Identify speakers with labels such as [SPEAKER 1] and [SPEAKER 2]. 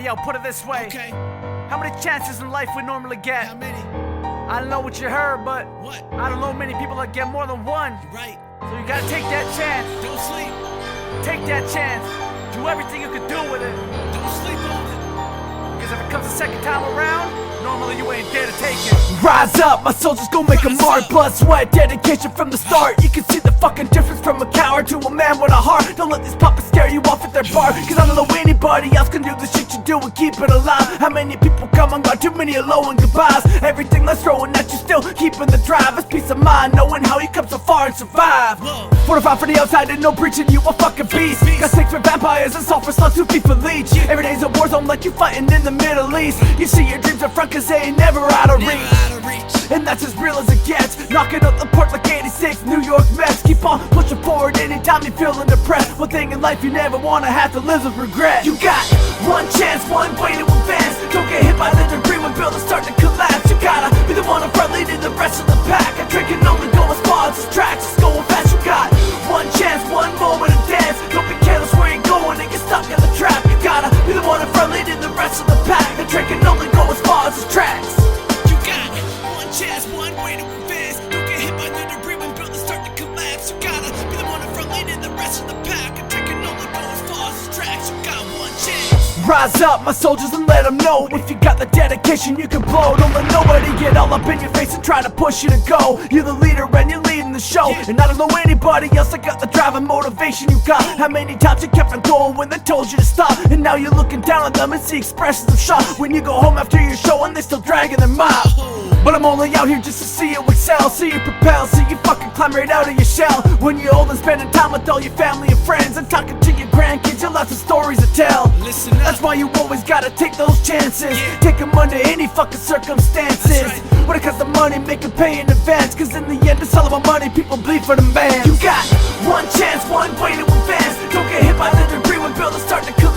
[SPEAKER 1] yo, put it this way.
[SPEAKER 2] Okay.
[SPEAKER 1] How many chances in life we normally get?
[SPEAKER 2] How many?
[SPEAKER 1] I don't know what you heard, but
[SPEAKER 2] What?
[SPEAKER 1] I don't know many people that get more than one.
[SPEAKER 2] You're right.
[SPEAKER 1] So you gotta take that chance.
[SPEAKER 2] Don't sleep.
[SPEAKER 1] Take that chance. Do everything you can do with it.
[SPEAKER 2] Don't sleep on it.
[SPEAKER 1] Because if it comes a second time around, normally you ain't there to take it.
[SPEAKER 3] Rise up, my soldiers gon' make a mark. Blood, sweat, dedication from the start. You can see the fucking difference from a coward to a man with a heart. Don't let these puppets scare you off at their bar, cause I don't know anybody else can do the shit you do and keep it alive. How many people come and gone, too many hello and goodbyes. Everything that's throwing at you still keeping the drive. It's peace of mind knowing how you come so far and survive. Fortified for the outside and no breaching, you a fucking beast. Got snakes for vampires and salt for slugs who feed for leech. Every day's a war zone like you fighting in the Middle East. You see your dreams in front cause they ain't never out of reach. And that's as real as it gets. Knocking up the park like 86 New York Mets. Keep on pushing forward anytime you're feeling depressed. One thing in life you never wanna have to live with regret. You got one chance, one way to advance. Don't get hit by the debris when buildings start to collapse. You gotta be the one in front leading the rest of the pack. A trick can only go as far as its tracks. It's going fast, you got one chance, one moment to dance. Don't be careless where you're going and get stuck in the trap. You gotta be the one in front leading the rest of the pack. A trick can only go as far as its tracks.
[SPEAKER 2] You got one chance, one way to advance. Don't get hit by the debris when buildings start to collapse. You gotta be the one in front leading the rest of the pack. A trick can only go as far as its tracks. You got one chance.
[SPEAKER 3] Rise up, my soldiers, and let them know. If you got the dedication, you can blow. Don't let nobody get all up in your face and try to push you to go. You're the leader and you're leading the show. And I don't know anybody else that got the drive and motivation you got. How many times you kept on going when they told you to stop? And now you're looking down on them and see expressions of shock when you go home after your show and they still dragging their mouth. But I'm only out here just to see you excel, see you propel, see you fucking climb right out of your shell. When you're old and spending time with all your family and friends and talking to your grandkids, you'll have some stories to tell.
[SPEAKER 2] Listen up.
[SPEAKER 3] That's why you always gotta take those chances. Take them under any fucking circumstances. When it comes to money, make it pay in advance. Cause in the end it's all about money, people bleed for the man. You got one chance, one way to advance. Don't get hit by the debris when buildings start to collapse.